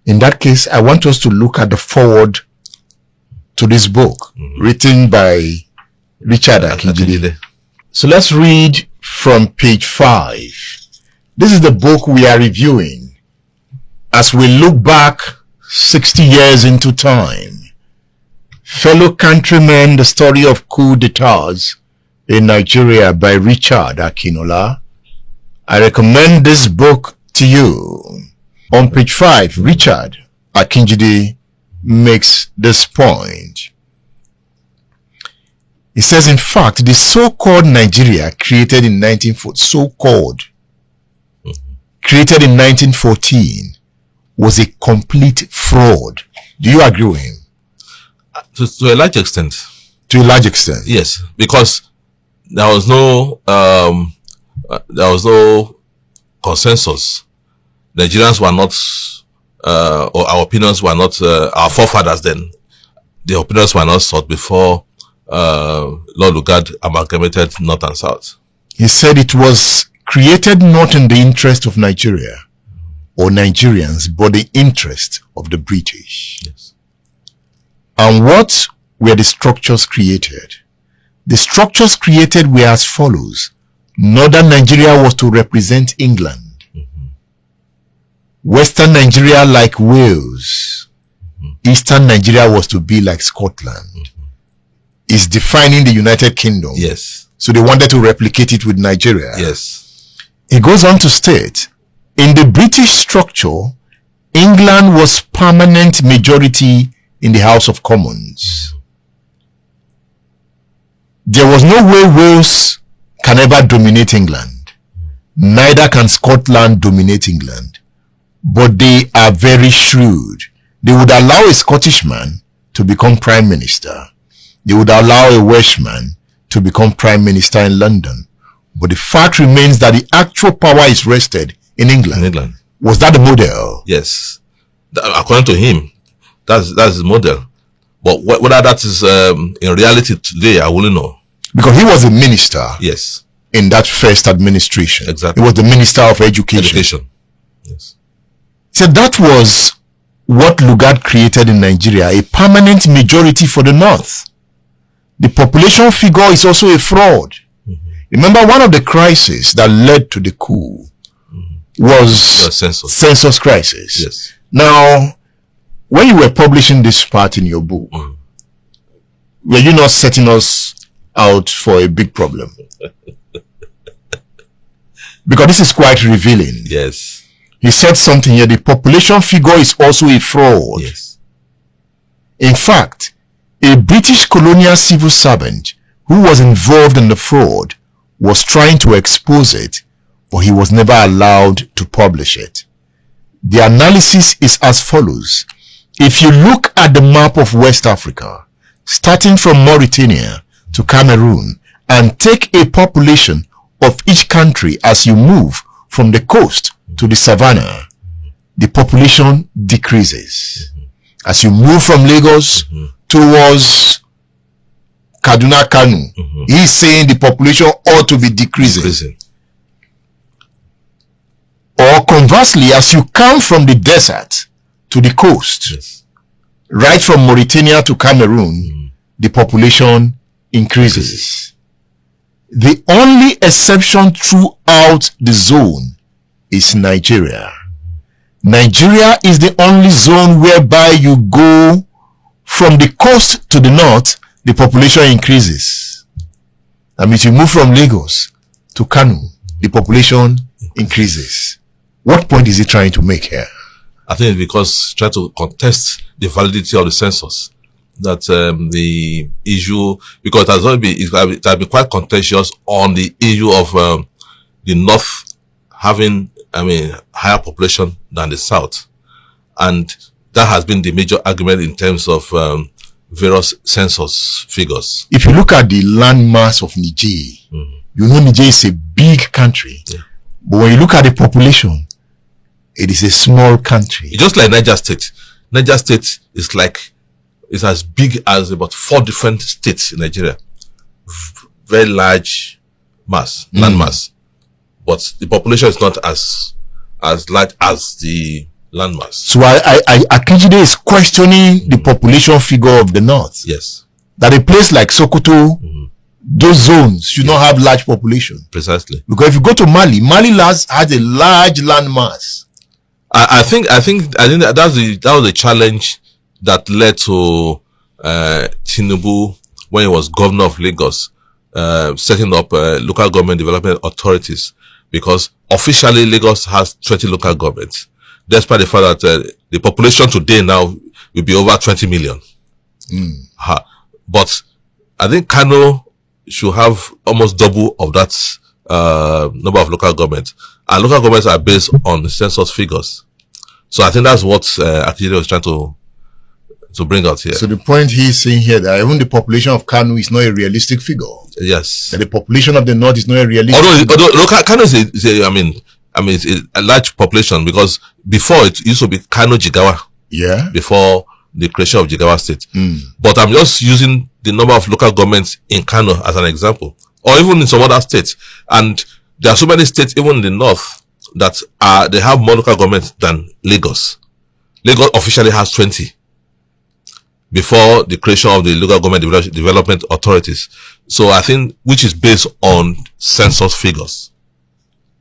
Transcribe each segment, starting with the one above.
In that case, I want us to look at the foreword to this book, written by Richard Akinjide. So let's read from page 5. This is the book we are reviewing as we look back 60 years into time. Fellow countrymen, the story of coup d'etats in Nigeria by Richard Akinola. I recommend this book to you. On page 5, Richard Akinjide makes this point. He says, in fact, the so-called Nigeria created in 1914 was a complete fraud. Do you agree with him? To a large extent. To a large extent. Yes, because there was no consensus. Nigerians were not, or our opinions were not, our forefathers then, their opinions were not sought before Lord Lugard amalgamated North and South. He said it was created not in the interest of Nigeria or Nigerians, but the interest of the British. Yes. And what were the structures created? The structures created were as follows. Northern Nigeria was to represent England. Western Nigeria like Wales. Eastern Nigeria was to be like Scotland. Is defining the United Kingdom. Yes. So they wanted to replicate it with Nigeria. Yes. He goes on to state, in the British structure, England was permanent majority in the House of Commons. There was no way Wales can ever dominate England. Neither can Scotland dominate England. But they are very shrewd. They would allow a Scottishman to become Prime Minister. They would allow a Welshman to become Prime Minister in London. But the fact remains that the actual power is rested in England. Was that the model? Yes. According to him, that's the model. But whether that is in reality today, I wouldn't know. Because he was a minister. Yes. In that first administration. Exactly. He was the Minister of Education. Yes. So that was what Lugard created in Nigeria, a permanent majority for the North. The population figure is also a fraud. Remember, one of the crises that led to the coup was census crisis. Yes. Now, when you were publishing this part in your book, were you not setting us out for a big problem? Because this is quite revealing. Yes. He said something here, the population figure is also a fraud. Yes. In fact, a British colonial civil servant who was involved in the fraud was trying to expose it, but he was never allowed to publish it. The analysis is as follows. If you look at the map of West Africa, starting from Mauritania to Cameroon, and take a population of each country as you move from the coast to the savannah, the population decreases. As you move from Lagos towards Kaduna, Kanu, he's saying the population ought to be decreasing. Or conversely, as you come from the desert to the coast, right from Mauritania to Cameroon, the population increases. The only exception throughout the zone is Nigeria. Nigeria is the only zone whereby you go from the coast to the north, the population increases. That means you move from Lagos to Kanu, the population increases. What point is he trying to make here? I think it's because try to contest the validity of the census. That the issue, because it has been quite contentious on the issue of the north having, higher population than the south, and that has been the major argument in terms of various census figures. If you look at the landmass of Niger, you know Niger is a big country, but when you look at the population, it is a small country. It's just like Niger State. Niger State is like, it's as big as about 4 different states in Nigeria. Very large mass, land mass. But the population is not as large as the landmass. So Akinjide is questioning the population figure of the North. Yes. That a place like Sokoto, those zones should not have large population. Precisely. Because if you go to Mali has a large landmass. I think that was the challenge that led to Tinubu, when he was governor of Lagos, setting up local government development authorities, because officially Lagos has 20 local governments, despite the fact that the population today now will be over 20 million. But I think Kano should have almost double of that number of local governments, and local governments are based on census figures. So I think that's what Akinjide was trying to bring out here. So the point he's saying here, that even the population of Kano is not a realistic figure. Yes. That the population of the North is not a realistic although local Kano is it's a large population, because before it used to be Kano Jigawa. Yeah. Before the creation of Jigawa State. But I'm just using the number of local governments in Kano as an example, or even in some other states. And there are so many states, even in the North, that they have more local governments than Lagos. Lagos officially has 20 before the creation of the local government development authorities. So I think, which is based on census figures.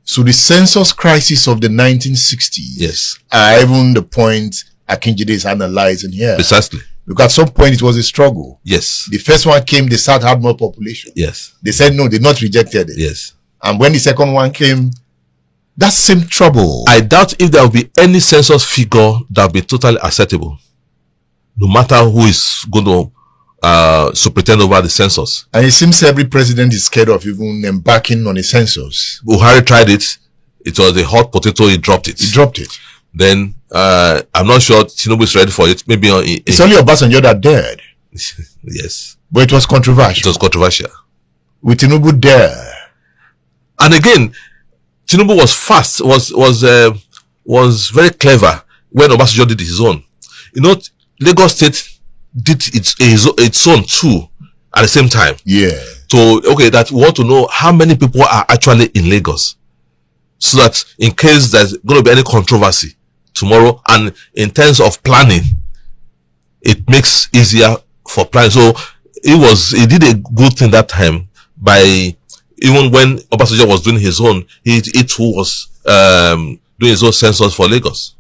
So the census crisis of the 1960s, yes, are even the point Akinjide is analyzing here. Precisely. Because at some point it was a struggle. Yes. The first one came, the South had more population. Yes. They said no, they not rejected it. Yes. And when the second one came, that same trouble. I doubt if there will be any census figure that will be totally acceptable, no matter who is going to superintend over the census. And it seems every president is scared of even embarking on a census. Buhari tried it. It was a hot potato. He dropped it. Then I'm not sure Tinubu is ready for it. Maybe it's only Obasanjo that dared. Yes. But it was controversial. It was controversial. With Tinubu there. And again, Tinubu was fast, was very clever when Obasanjo did his own. You know, Lagos State did its own too at the same time. Yeah. So, okay, that we want to know how many people are actually in Lagos, so that in case there's going to be any controversy tomorrow, and in terms of planning, it makes easier for planning. So he did a good thing that time by, even when Obasanjo was doing his own, he too was doing his own census for Lagos.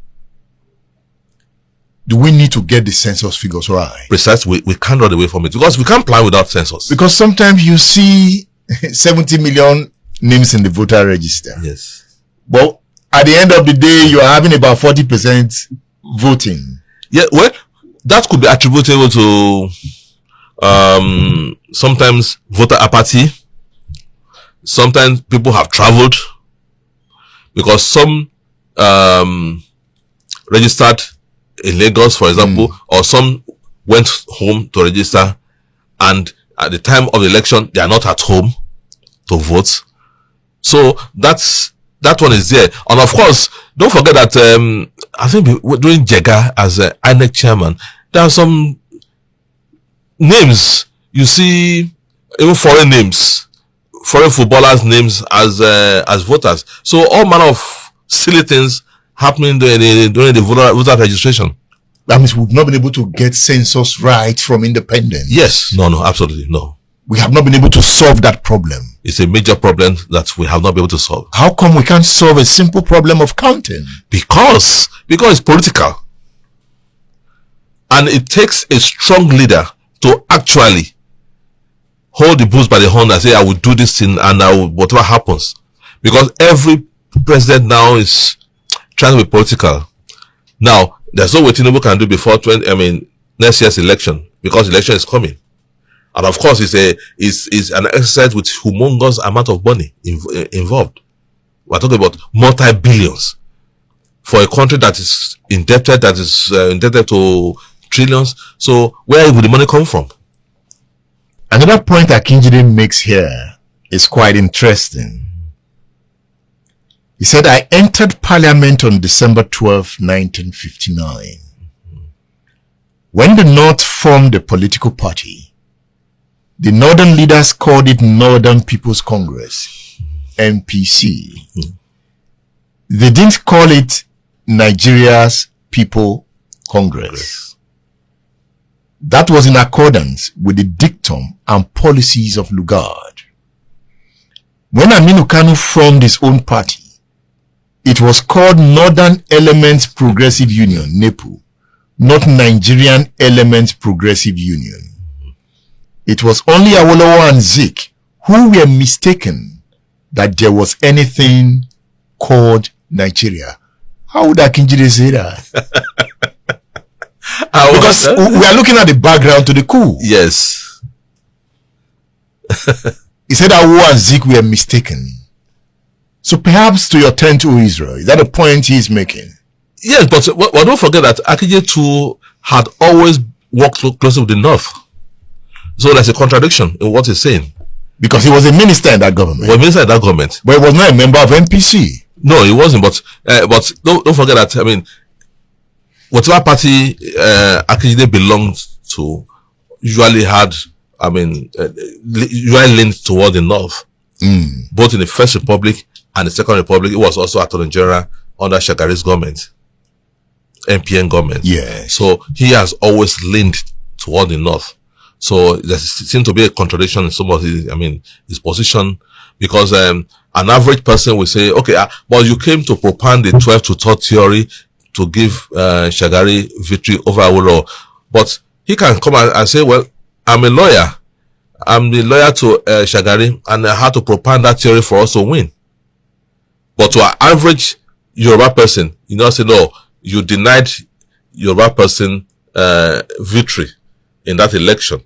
Do we need to get the census figures right? Precisely. We can't run away from it, because we can't plan without census. Because sometimes you see 70 million names in the voter register. Yes. But at the end of the day, you are having about 40% voting. Yeah, well, that could be attributable to sometimes voter apathy. Sometimes people have traveled, because some registered in Lagos, for example, or some went home to register, and at the time of the election, they are not at home to vote. So that one is there. And of course, don't forget that I think during Jega as INEC chairman, there are some names you see, even foreign names, foreign footballers' names as voters. So all manner of silly things happening during the voter registration. That means we've not been able to get census right from independence. Yes. No, absolutely no. We have not been able to solve that problem. It's a major problem that we have not been able to solve. How come we can't solve a simple problem of counting? Because it's political. And it takes a strong leader to actually hold the bulls by the horn and say, I will do this thing, and whatever happens. Because every president now is trying to be political. Now, there's no way Tinubu can do before next year's election, because election is coming. And of course, it's an exercise with humongous amount of money involved. We're talking about multi-billions for a country that is indebted, indebted to trillions. So where will the money come from? Another point Akinjide makes here is quite interesting. He said, I entered parliament on December 12, 1959. When the North formed a political party, the Northern leaders called it Northern People's Congress, NPC. They didn't call it Nigeria's People Congress. That was in accordance with the dictum and policies of Lugard. When Aminu Kano formed his own party, it was called Northern Elements Progressive Union, NEPU, not Nigerian Elements Progressive Union. It was only Awolowo and Zik who were mistaken that there was anything called Nigeria. How would Akinjide say that? Because we are looking at the background to the coup. Yes. He said Awolowo and Zik were mistaken. So perhaps to your turn to Israel, is that a point he is making? Yes, but well, don't forget that Akinjide too had always worked closely with the North. So there's a contradiction in what he's saying. Because he was a minister in that government. Well, minister in that government. But he was not a member of NPC. No, he wasn't. But don't forget that, I mean, whatever party Akinjide belonged to usually had, I mean, usually leaned toward the North. Both in the First Republic and the Second Republic. It was also Attorney General under Shagari's government, NPN government. Yeah. So he has always leaned toward the North. So there seems to be a contradiction in some of his position, because an average person will say, okay, well, you came to propound the 12 to 12 theory to give Shagari victory over Awolowo. But he can come and say, well, I'm a lawyer. I'm the lawyer to Shagari, and I had to propound that theory for us to win. But to an average Yoruba person, you know, say, no, you denied Yoruba person victory in that election.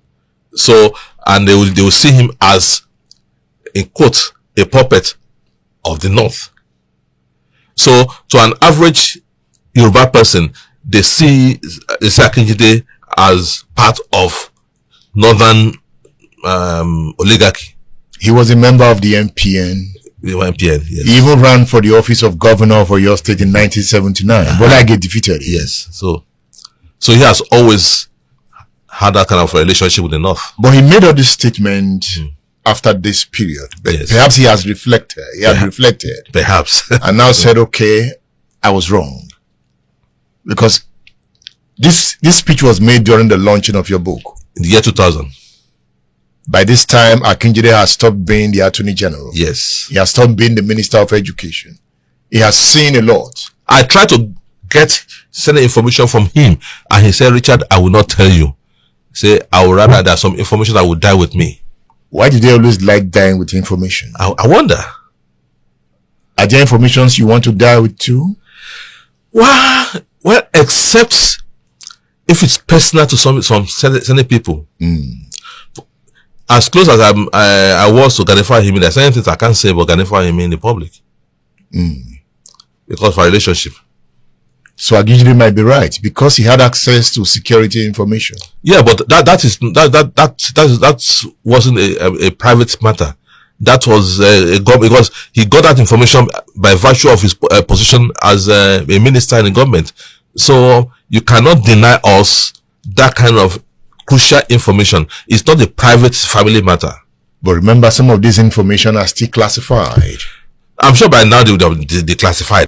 So, and they will see him as, in quotes, a puppet of the North. So, to an average Yoruba person, they see Akinjide as part of Northern oligarchy. He was a member of the NPN. The NPN, yes. He even ran for the office of governor of Oyo State in 1979. But I get defeated. Yes. So he has always had that kind of relationship with the North. But he made all this statement after this period. But Yes. perhaps he has reflected. He had reflected. Perhaps. And now said, okay, I was wrong. Because this speech was made during the launching of your book. In the year 2000. By this time, Akinjide has stopped being the Attorney General. Yes. He has stopped being the Minister of Education. He has seen a lot. I tried to get certain information from him, and he said, Richard, I will not tell you. Say, I would rather there's some information that will die with me. Why do they always like dying with information? I wonder. Are there informations you want to die with too? Well, except if it's personal to some certain people. As close as I was to Ganifa Himi, there's certain things I can't say about Ganifa Himi in the public. Because of our relationship. So Akinjide might be right, because he had access to security information. Yeah, but that wasn't a private matter. That was because he got that information by virtue of his position as a minister in the government. So you cannot deny us that kind of crucial information. It's not a private family matter. But remember, some of this information are still classified. I'm sure by now they would have declassified.